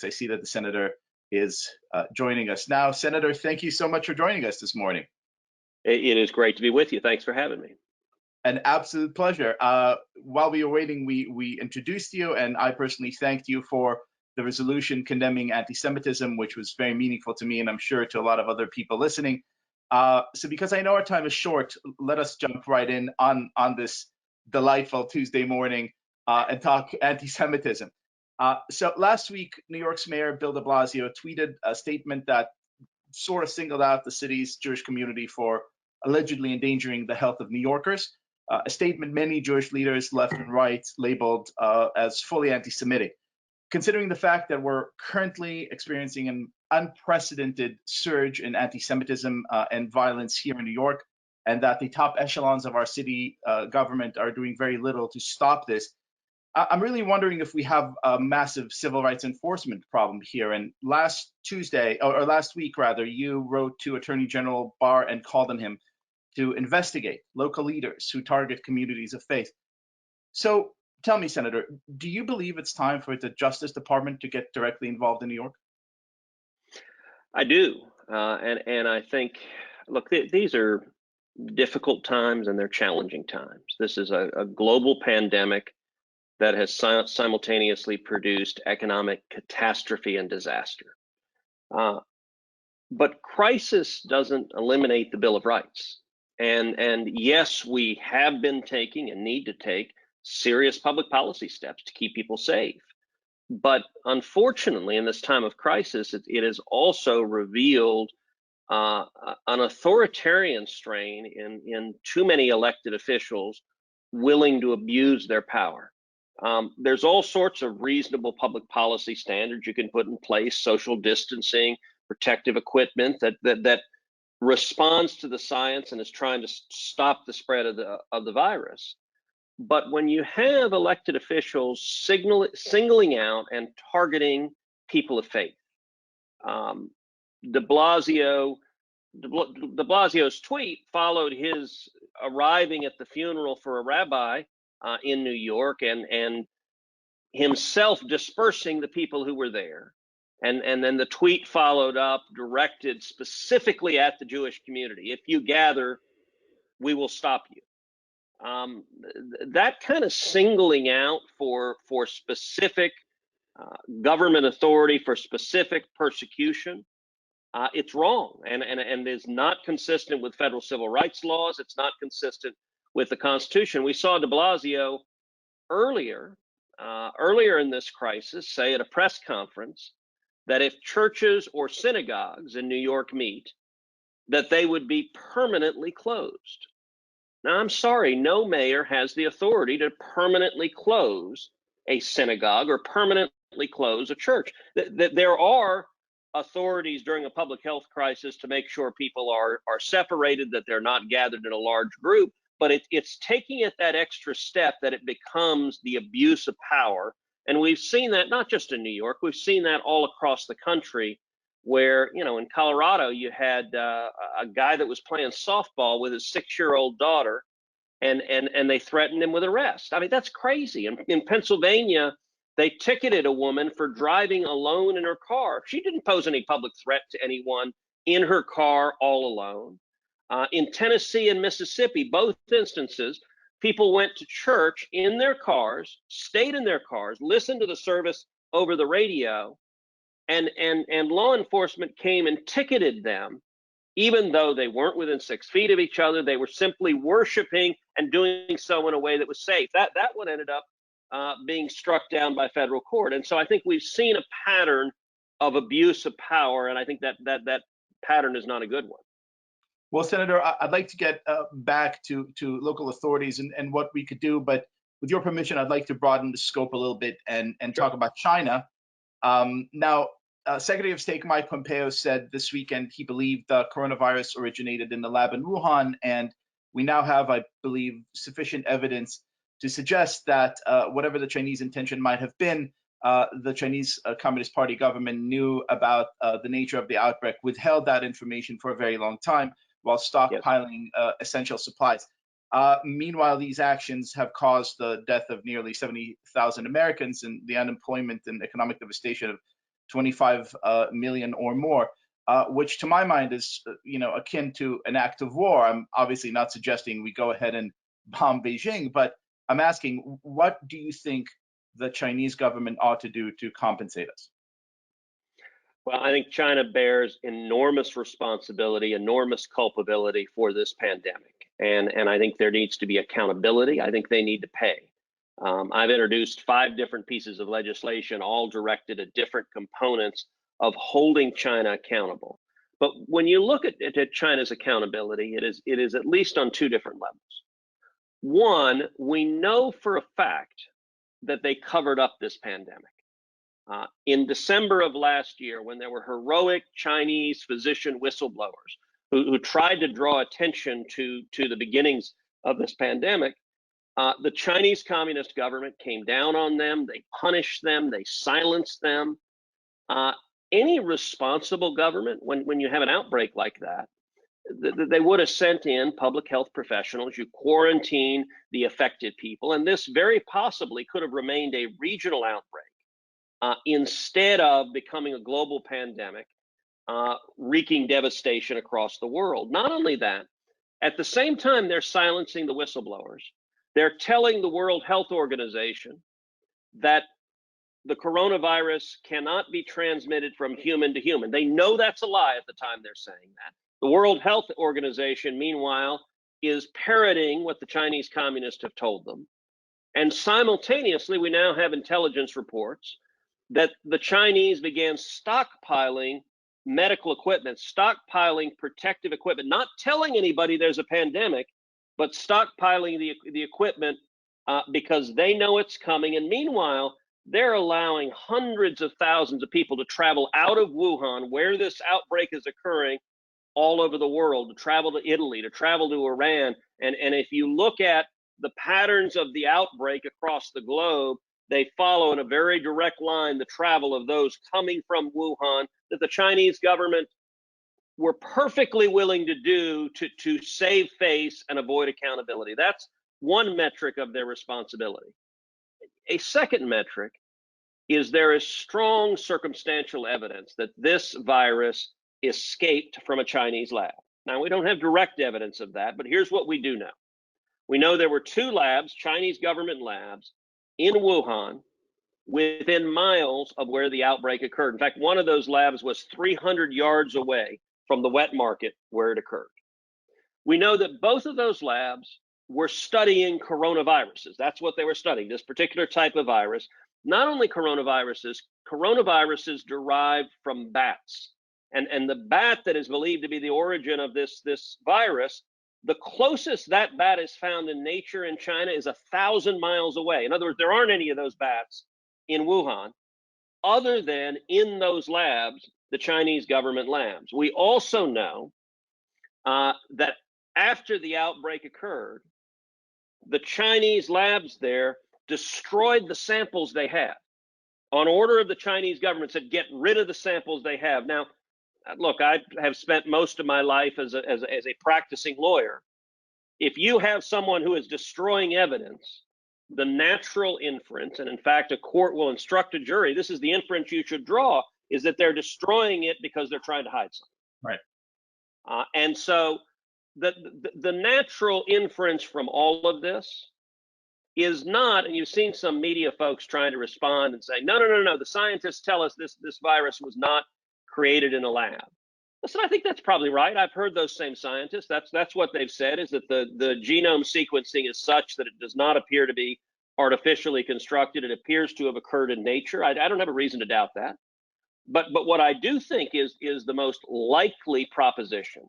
I see that the senator is joining us now. Senator, thank you so much for joining us this morning. It is great to be with you. Thanks for having me. An absolute pleasure. While we were waiting, we introduced you, and I personally thanked you for the resolution condemning anti-Semitism, which was very meaningful to me, and I'm sure to a lot of other people listening. So because I know our time is short, let us jump right in on this delightful Tuesday morning and talk anti-Semitism. So last week, New York's Mayor Bill de Blasio tweeted a statement that sort of singled out the city's Jewish community for allegedly endangering the health of New Yorkers, a statement many Jewish leaders, left and right, labeled as fully anti-Semitic. Considering the fact that we're currently experiencing an unprecedented surge in anti-Semitism and violence here in New York, and that the top echelons of our city government are doing very little to stop this, I'm really wondering if we have a massive civil rights enforcement problem here. And last Tuesday, or last week rather, you wrote to Attorney General Barr and called on him to investigate local leaders who target communities of faith. So tell me, Senator, do you believe it's time for the Justice Department to get directly involved in New York? I do. And I think, look, these are difficult times and they're challenging times. This is a global pandemic that has simultaneously produced economic catastrophe and disaster. But crisis doesn't eliminate the Bill of Rights. And yes, we have been taking and need to take serious public policy steps to keep people safe. But unfortunately, in this time of crisis, it has also revealed an authoritarian strain in too many elected officials willing to abuse their power. There's all sorts of reasonable public policy standards you can put in place: social distancing, protective equipment that responds to the science and is trying to stop the spread of the virus. But when you have elected officials singling out and targeting people of faith, de Blasio's tweet followed his arriving at the funeral for a rabbi in New York and himself dispersing the people who were there. And then the tweet followed up, directed specifically at the Jewish community: if you gather, we will stop you. That kind of singling out for specific government authority, for specific persecution, it's wrong and is not consistent with federal civil rights laws. It's not consistent with the Constitution. We saw de Blasio earlier in this crisis say at a press conference that if churches or synagogues in New York meet, that they would be permanently closed. Now, I'm sorry, no mayor has the authority to permanently close a synagogue or permanently close a church. There are authorities during a public health crisis to make sure people are separated, that they're not gathered in a large group, but it's taking it that extra step that it becomes the abuse of power. And we've seen that not just in New York, we've seen that all across the country, where, in Colorado, you had a guy that was playing softball with his 6-year-old daughter, and they threatened him with arrest. I mean, that's crazy. In Pennsylvania, they ticketed a woman for driving alone in her car. She didn't pose any public threat to anyone in her car all alone. In Tennessee and Mississippi, both instances, people went to church in their cars, stayed in their cars, listened to the service over the radio, and law enforcement came and ticketed them, even though they weren't within 6 feet of each other. They were simply worshiping and doing so in a way that was safe. That one ended up being struck down by federal court. And so I think we've seen a pattern of abuse of power, and I think that pattern is not a good one. Well, Senator, I'd like to get back to local authorities and what we could do, but with your permission, I'd like to broaden the scope a little bit and talk about China. Now, Secretary of State Mike Pompeo said this weekend he believed the coronavirus originated in the lab in Wuhan, and we now have, I believe, sufficient evidence to suggest that whatever the Chinese intention might have been, the Chinese Communist Party government knew about the nature of the outbreak, withheld that information for a very long time while stockpiling essential supplies. Meanwhile, these actions have caused the death of nearly 70,000 Americans and the unemployment and economic devastation of 25 million or more, which to my mind is, akin to an act of war. I'm obviously not suggesting we go ahead and bomb Beijing, but I'm asking, what do you think the Chinese government ought to do to compensate us? Well, I think China bears enormous responsibility, enormous culpability for this pandemic. And I think there needs to be accountability. I think they need to pay. I've introduced 5 different pieces of legislation, all directed at different components of holding China accountable. But when you look at China's accountability, it is at least on 2 different levels. One, we know for a fact that they covered up this pandemic. In December of last year, when there were heroic Chinese physician whistleblowers who tried to draw attention to the beginnings of this pandemic, the Chinese Communist government came down on them, they punished them, they silenced them. Any responsible government, when you have an outbreak like that, they would have sent in public health professionals, you quarantine the affected people, and this very possibly could have remained a regional outbreak instead of becoming a global pandemic, wreaking devastation across the world. Not only that, at the same time they're silencing the whistleblowers, they're telling the World Health Organization that the coronavirus cannot be transmitted from human to human. They know that's a lie at the time they're saying that. The World Health Organization, meanwhile, is parroting what the Chinese communists have told them. And simultaneously, we now have intelligence reports that the Chinese began stockpiling medical equipment, stockpiling protective equipment, not telling anybody there's a pandemic, but stockpiling the equipment because they know it's coming. And meanwhile, they're allowing hundreds of thousands of people to travel out of Wuhan, where this outbreak is occurring, all over the world, to travel to Italy, to travel to Iran. And if you look at the patterns of the outbreak across the globe, they follow in a very direct line the travel of those coming from Wuhan that the Chinese government were perfectly willing to do to save face and avoid accountability. That's one metric of their responsibility. A second metric is there is strong circumstantial evidence that this virus escaped from a Chinese lab. Now, we don't have direct evidence of that, but here's what we do know. We know there were 2 labs, Chinese government labs, in Wuhan, within miles of where the outbreak occurred. In fact, one of those labs was 300 yards away from the wet market where it occurred. We know that both of those labs were studying coronaviruses. That's what they were studying, this particular type of virus. Not only coronaviruses derived from bats. And the bat that is believed to be the origin of this virus, the closest that bat is found in nature in China is 1,000 miles away. In other words, there aren't any of those bats in Wuhan, other than in those labs, the Chinese government labs. We also know that after the outbreak occurred, the Chinese labs there destroyed the samples they had. On order of the Chinese government, said, get rid of the samples they have. Now, look, I have spent most of my life as a practicing lawyer. If you have someone who is destroying evidence, the natural inference, and in fact, a court will instruct a jury, this is the inference you should draw, is that they're destroying it because they're trying to hide something. Right. And so the natural inference from all of this is not, and you've seen some media folks trying to respond and say, no, the scientists tell us this virus was not created in a lab. Listen, I think that's probably right. I've heard those same scientists. That's what they've said, is that the genome sequencing is such that it does not appear to be artificially constructed. It appears to have occurred in nature. I don't have a reason to doubt that. But what I do think is the most likely proposition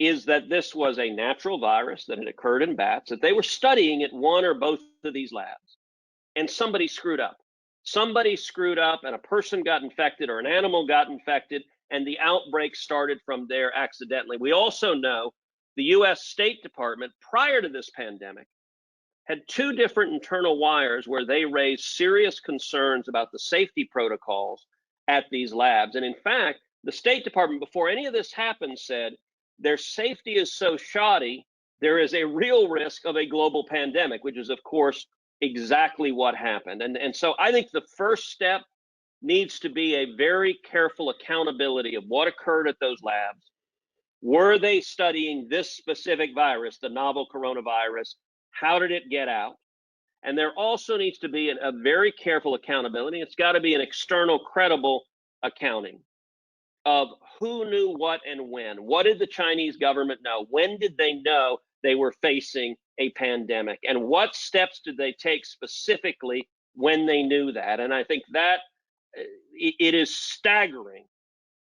is that this was a natural virus that had occurred in bats, that they were studying at one or both of these labs, and somebody screwed up. Somebody screwed up and a person got infected or an animal got infected, and the outbreak started from there accidentally. We also know the US State Department, prior to this pandemic, had 2 different internal wires where they raised serious concerns about the safety protocols at these labs. And in fact, the State Department, before any of this happened, said their safety is so shoddy, there is a real risk of a global pandemic, which is, of course, exactly what happened. And so I think the first step needs to be a very careful accountability of what occurred at those labs. Were they studying this specific virus, the novel coronavirus? How did it get out? And there also needs to be a very careful accountability. It's got to be an external, credible accounting of who knew what and when. What did the Chinese government know? When did they know they were facing a pandemic? And what steps did they take specifically when they knew that? And I think that it is staggering,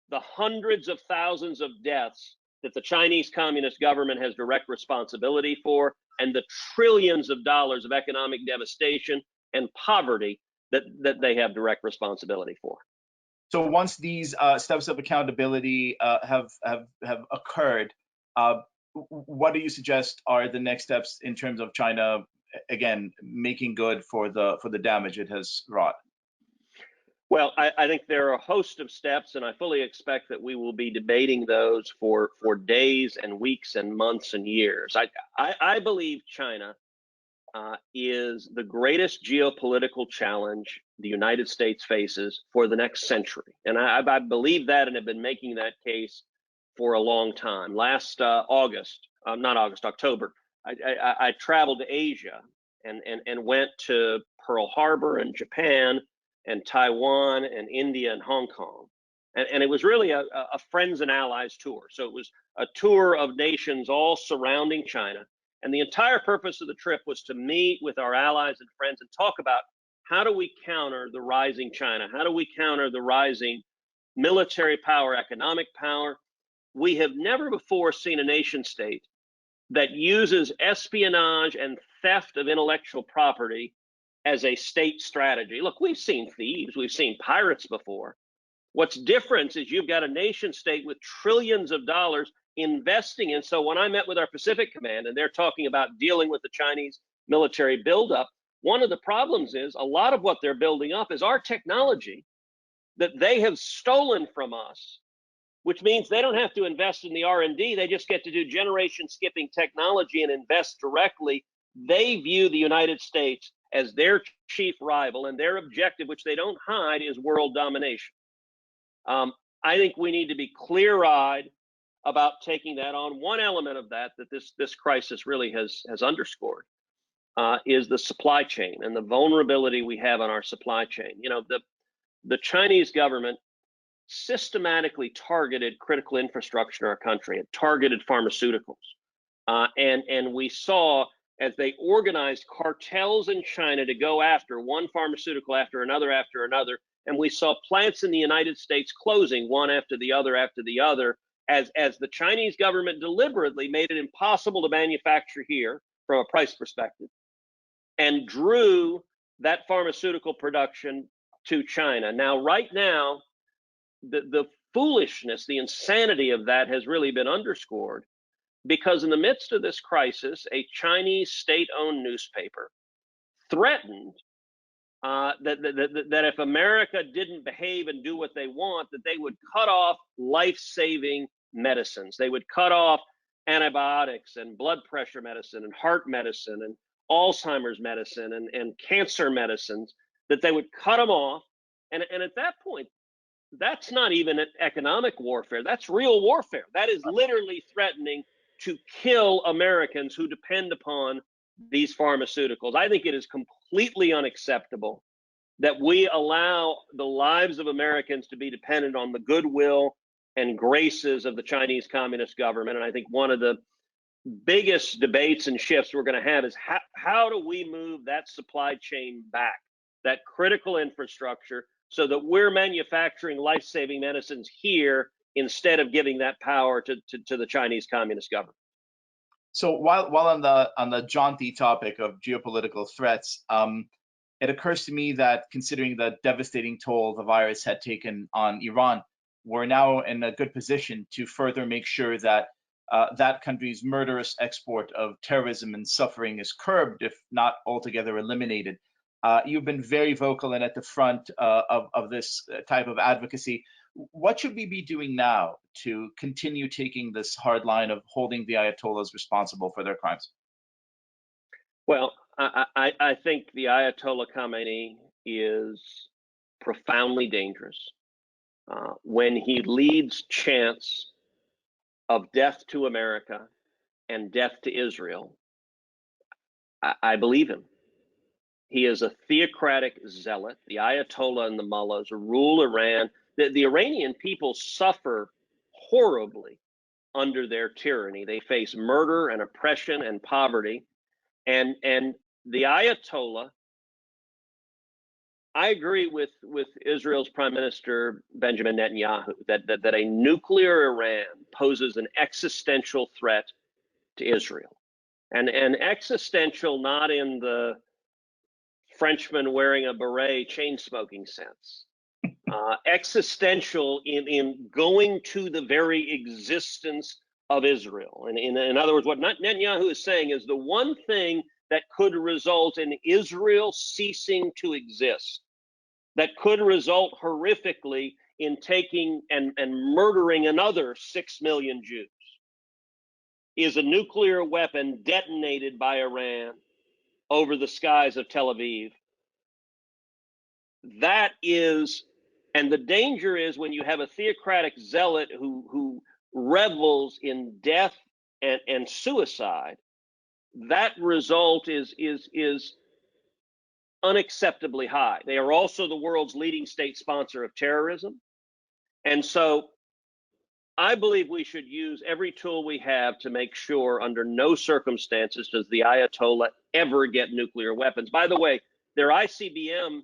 the hundreds of thousands of deaths that the Chinese Communist government has direct responsibility for, and the trillions of dollars of economic devastation and poverty that they have direct responsibility for. So once these steps of accountability have occurred, what do you suggest are the next steps in terms of China, again, making good for the damage it has wrought? Well, I think there are a host of steps, and I fully expect that we will be debating those for days and weeks and months and years. I believe China is the greatest geopolitical challenge the United States faces for the next century. And I believe that and have been making that case for a long time. Last October, I traveled to Asia and went to Pearl Harbor and Japan and Taiwan and India and Hong Kong. And it was really a friends and allies tour. So it was a tour of nations all surrounding China. And the entire purpose of the trip was to meet with our allies and friends and talk about how do we counter the rising China? How do we counter the rising military power, economic power? We have never before seen a nation state that uses espionage and theft of intellectual property as a state strategy. Look, we've seen thieves, we've seen pirates before. What's different is you've got a nation state with trillions of dollars investing in. So when I met with our Pacific Command and they're talking about dealing with the Chinese military buildup, one of the problems is a lot of what they're building up is our technology that they have stolen from us, which means they don't have to invest in the R&D. They just get to do generation skipping technology and invest directly. They view the United States as their chief rival, and their objective, which they don't hide, is world domination. I think we need to be clear-eyed about taking that on. One element of that this crisis really has underscored is the supply chain and the vulnerability we have on our supply chain. You know, the Chinese government systematically targeted critical infrastructure in our country. It targeted pharmaceuticals, and we saw as they organized cartels in China to go after one pharmaceutical after another, and we saw plants in the United States closing one after the other, as the Chinese government deliberately made it impossible to manufacture here from a price perspective, and drew that pharmaceutical production to China. Now, right now, the foolishness, the insanity of that has really been underscored, because in the midst of this crisis, a Chinese state-owned newspaper threatened that if America didn't behave and do what they want, that they would cut off life-saving medicines. They would cut off antibiotics and blood pressure medicine and heart medicine and Alzheimer's medicine and cancer medicines, that they would cut them off. And at that point, that's not even economic warfare. That's real warfare. That is literally threatening to kill Americans who depend upon these pharmaceuticals. I think it is completely unacceptable that we allow the lives of Americans to be dependent on the goodwill and graces of the Chinese Communist government. And I think one of the biggest debates and shifts we're going to have is how do we move that supply chain back, that critical infrastructure, so that we're manufacturing life-saving medicines here instead of giving that power to the Chinese Communist government. So while on the jaunty topic of geopolitical threats, it occurs to me that considering the devastating toll the virus had taken on Iran, we're now in a good position to further make sure that that country's murderous export of terrorism and suffering is curbed, if not altogether eliminated. You've been very vocal and at the front of this type of advocacy. What should we be doing now to continue taking this hard line of holding the Ayatollahs responsible for their crimes? Well, I think the Ayatollah Khamenei is profoundly dangerous when he leads chants of death to America and death to Israel. I believe him. He is a theocratic zealot. The Ayatollah and the mullahs rule Iran. The Iranian people suffer horribly under their tyranny. They face murder and oppression and poverty. And the Ayatollah, I agree with Israel's Prime Minister Benjamin Netanyahu that a nuclear Iran poses an existential threat to Israel. And existential not in the Frenchman wearing a beret chain smoking sense. Existential in going to the very existence of Israel. And in other words, what Netanyahu is saying is the one thing that could result in Israel ceasing to exist, that could result horrifically in taking and murdering another 6 million Jews, is a nuclear weapon detonated by Iran over the skies of Tel Aviv. That is, and the danger is when you have a theocratic zealot who revels in death and suicide, that result is unacceptably high. They are also the world's leading state sponsor of terrorism. And so I believe we should use every tool we have to make sure under no circumstances does the Ayatollah ever get nuclear weapons. By the way, their ICBM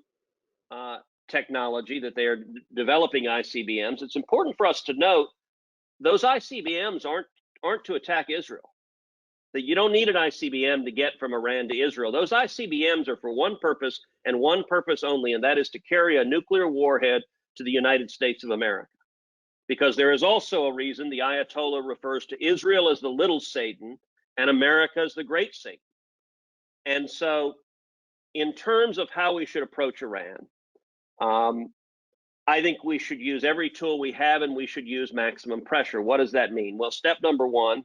technology that they are developing ICBMs, it's important for us to note those ICBMs aren't to attack Israel. That you don't need an ICBM to get from Iran to Israel. Those ICBMs are for one purpose and one purpose only, and that is to carry a nuclear warhead to the United States of America. Because there is also a reason the Ayatollah refers to Israel as the little Satan and America as the great Satan. And so in terms of how we should approach Iran, I think we should use every tool we have and we should use maximum pressure. What does that mean? Well, step number one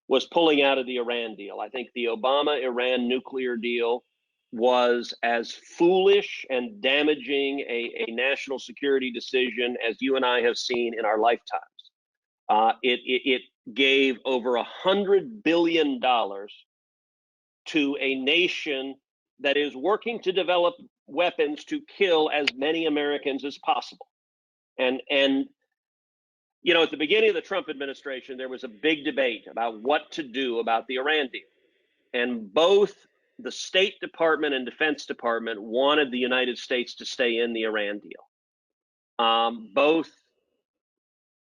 was pulling out of the Iran deal. I think the Obama-Iran nuclear deal was as foolish and damaging a national security decision as you and I have seen in our lifetimes. It gave over $100 billion to a nation that is working to develop weapons to kill as many Americans as possible. And you know, at the beginning of the Trump administration, there was a big debate about what to do about the Iran deal. And both the State Department and Defense Department wanted the United States to stay in the Iran deal. Both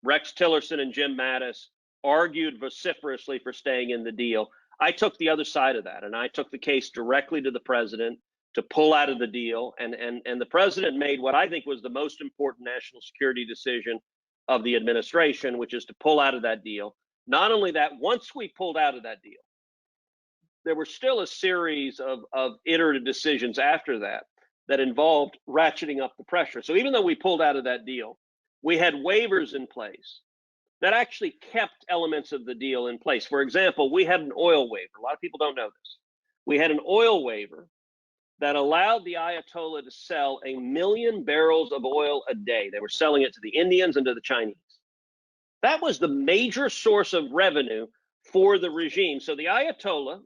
Rex Tillerson and Jim Mattis argued vociferously for staying in the deal. I took the other side of that, and I took the case directly to the president to pull out of the deal. And the president made what I think was the most important national security decision of the administration, which is to pull out of that deal. Not only that, once we pulled out of that deal, there were still a series of iterative decisions after that that involved ratcheting up the pressure. So even though we pulled out of that deal, we had waivers in place that actually kept elements of the deal in place. For example, we had an oil waiver. A lot of people don't know this. We had an oil waiver that allowed the Ayatollah to sell 1 million barrels of oil a day. They were selling it to the Indians and to the Chinese. That was the major source of revenue for the regime. So the Ayatollah,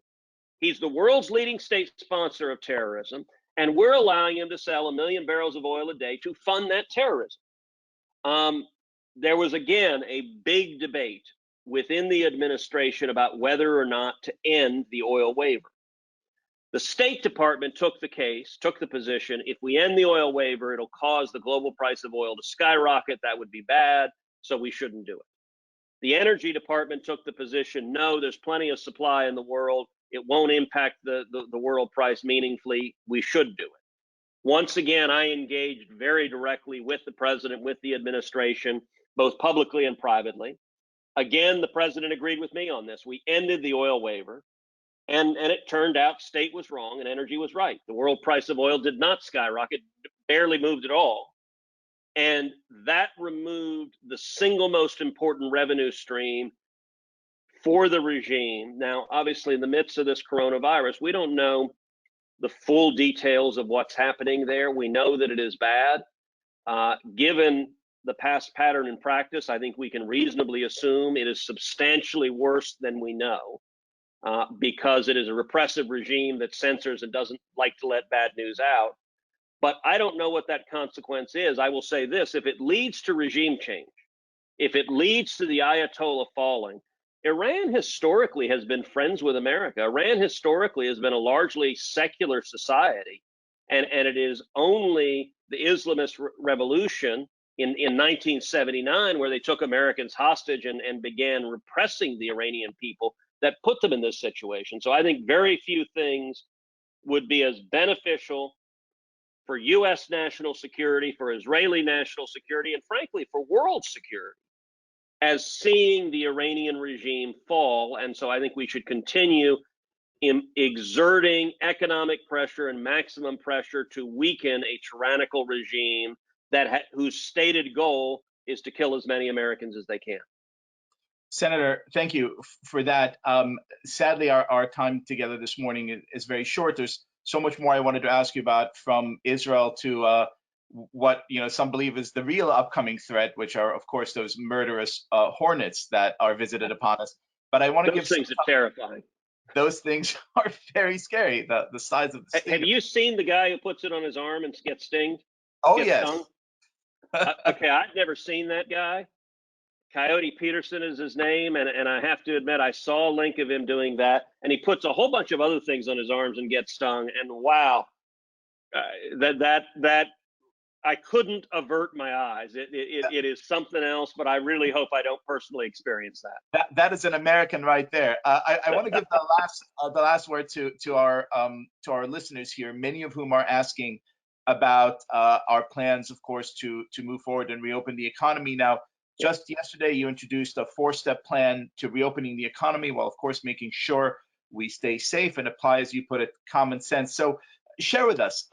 he's the world's leading state sponsor of terrorism, and we're allowing him to sell 1 million barrels of oil a day to fund that terrorism. There was, again, a big debate within the administration about whether or not to end the oil waiver. The State Department took the position, if we end the oil waiver, it'll cause the global price of oil to skyrocket. That would be bad, so we shouldn't do it. The Energy Department took the position, no, there's plenty of supply in the world. It won't impact the world price meaningfully. We should do it. Once again, I engaged very directly with the president, with the administration, both publicly and privately. Again, the president agreed with me on this. We ended the oil waiver. And it turned out State was wrong and Energy was right. The world price of oil did not skyrocket, barely moved at all. And that removed the single most important revenue stream for the regime. Now, obviously, in the midst of this coronavirus, we don't know the full details of what's happening there. We know that it is bad. Given the past pattern and practice, I think we can reasonably assume it is substantially worse than we know, because it is a repressive regime that censors and doesn't like to let bad news out. But I don't know what that consequence is. I will say this: if it leads to regime change, if it leads to the Ayatollah falling, Iran historically has been friends with America. Iran historically has been a largely secular society. And it is only the Islamist revolution in 1979, where they took Americans hostage and began repressing the Iranian people, that put them in this situation. So I think very few things would be as beneficial for U.S. national security, for Israeli national security, and frankly, for world security, as seeing the Iranian regime fall. And so I think we should continue in exerting economic pressure and maximum pressure to weaken a tyrannical regime that whose stated goal is to kill as many Americans as they can. Senator, thank you for that. Sadly, our time together this morning is very short. There's so much more I wanted to ask you about, from Israel to what some believe is the real upcoming threat, which are, of course, those murderous hornets that are visited upon us. But I want to give those things are terrifying. Those things are very scary. The size of the Have you seen the guy who puts it on his arm and gets stinged? Oh, gets yes. Stung? Okay, I've never seen that guy. Coyote Peterson is his name, and I have to admit, I saw a link of him doing that, and he puts a whole bunch of other things on his arms and gets stung. And wow, that I couldn't avert my eyes. It is something else, but I really hope I don't personally experience that. That is an American right there. I want to give the last word to our listeners here, many of whom are asking about our plans, of course, to move forward and reopen the economy. Now, just yesterday, you introduced a 4-step plan to reopening the economy, while, of course, making sure we stay safe and apply, as you put it, common sense. So share with us,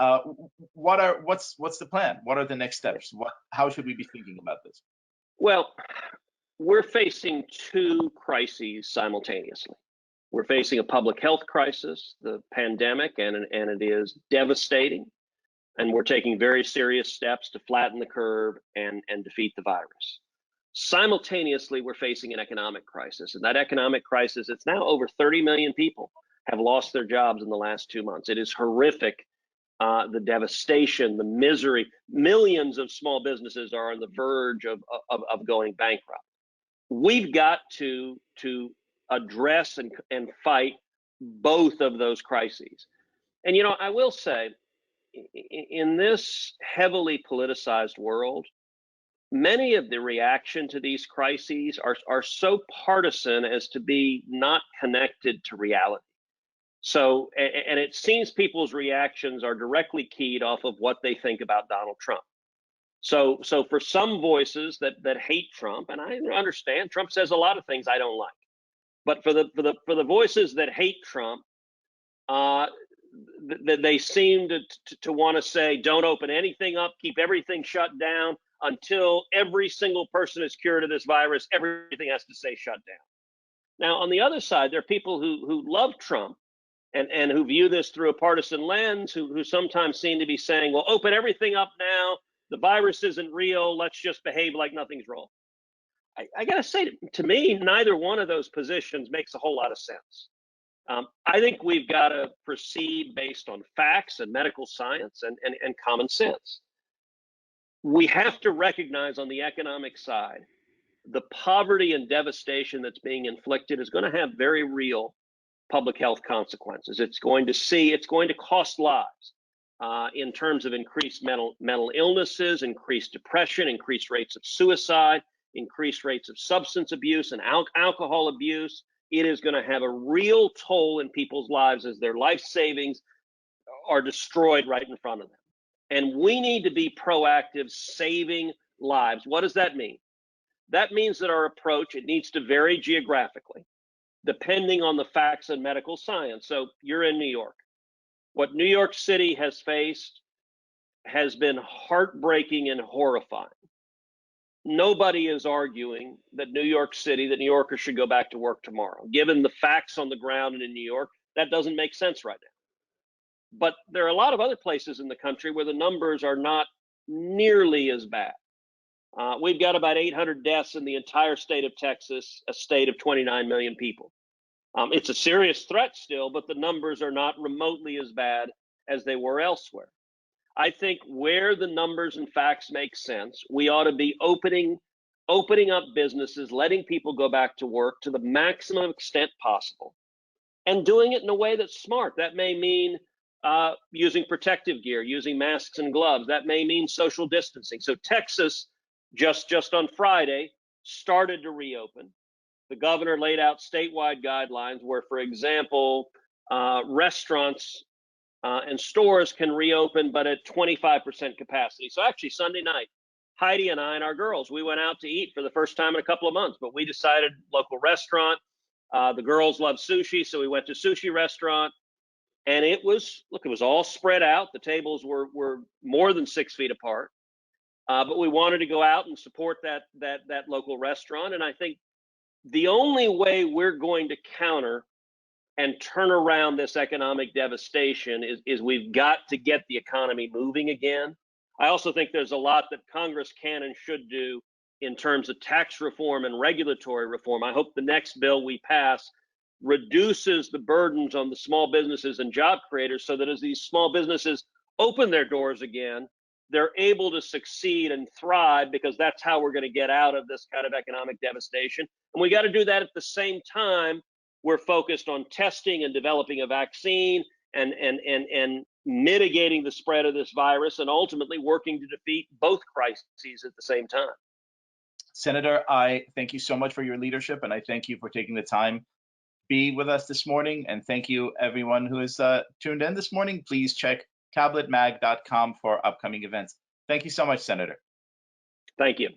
what's the plan? What are the next steps? How should we be thinking about this? Well, we're facing two crises simultaneously. We're facing a public health crisis, the pandemic, and it is devastating. And we're taking very serious steps to flatten the curve and defeat the virus. Simultaneously, we're facing an economic crisis. And that economic crisis, it's now over 30 million people have lost their jobs in the last 2 months. It is horrific. The devastation, the misery. Millions of small businesses are on the verge of going bankrupt. We've got to address and fight both of those crises. And, I will say, in this heavily politicized world, many of the reaction to these crises are so partisan as to be not connected to reality. So, and it seems people's reactions are directly keyed off of what they think about Donald Trump. So for some voices that hate Trump, and I understand Trump says a lot of things I don't like, but for the voices that hate Trump, they seem to want to say, don't open anything up, keep everything shut down until every single person is cured of this virus. Everything has to stay shut down. Now, on the other side, there are people who love Trump and who view this through a partisan lens, who sometimes seem to be saying, well, open everything up now. The virus isn't real. Let's just behave like nothing's wrong. I got to say, to me, neither one of those positions makes a whole lot of sense. I think we've got to proceed based on facts and medical science and common sense. We have to recognize on the economic side, the poverty and devastation that's being inflicted is going to have very real public health consequences. It's going to cost lives in terms of increased mental illnesses, increased depression, increased rates of suicide, increased rates of substance abuse and alcohol abuse. It is going to have a real toll in people's lives as their life savings are destroyed right in front of them. And we need to be proactive, saving lives. What does that mean? That means that our approach, it needs to vary geographically, depending on the facts and medical science. So you're in New York. What New York City has faced has been heartbreaking and horrifying. Nobody is arguing that New Yorkers should go back to work tomorrow. Given the facts on the ground and in New York, that doesn't make sense right now. But there are a lot of other places in the country where the numbers are not nearly as bad. We've got about 800 deaths in the entire state of Texas, a state of 29 million people. It's a serious threat still, but the numbers are not remotely as bad as they were elsewhere. I think where the numbers and facts make sense, we ought to be opening up businesses, letting people go back to work to the maximum extent possible, and doing it in a way that's smart. That may mean using protective gear, using masks and gloves. That may mean social distancing. So Texas, just on Friday, started to reopen. The governor laid out statewide guidelines where, for example, restaurants and stores can reopen, but at 25% capacity. So actually Sunday night, Heidi and I and our girls, we went out to eat for the first time in a couple of months, but we decided local restaurant. The girls love sushi, so we went to sushi restaurant, and it was all spread out. The tables were more than 6 feet apart, but we wanted to go out and support that local restaurant. And I think the only way we're going to counter and turn around this economic devastation is we've got to get the economy moving again. I also think there's a lot that Congress can and should do in terms of tax reform and regulatory reform. I hope the next bill we pass reduces the burdens on the small businesses and job creators so that as these small businesses open their doors again, they're able to succeed and thrive, because that's how we're going to get out of this kind of economic devastation. And we got to do that at the same time we're focused on testing and developing a vaccine and mitigating the spread of this virus, and ultimately working to defeat both crises at the same time. Senator, I thank you so much for your leadership, and I thank you for taking the time to be with us this morning. And thank you, everyone who has tuned in this morning. Please check tabletmag.com for upcoming events. Thank you so much, Senator. Thank you.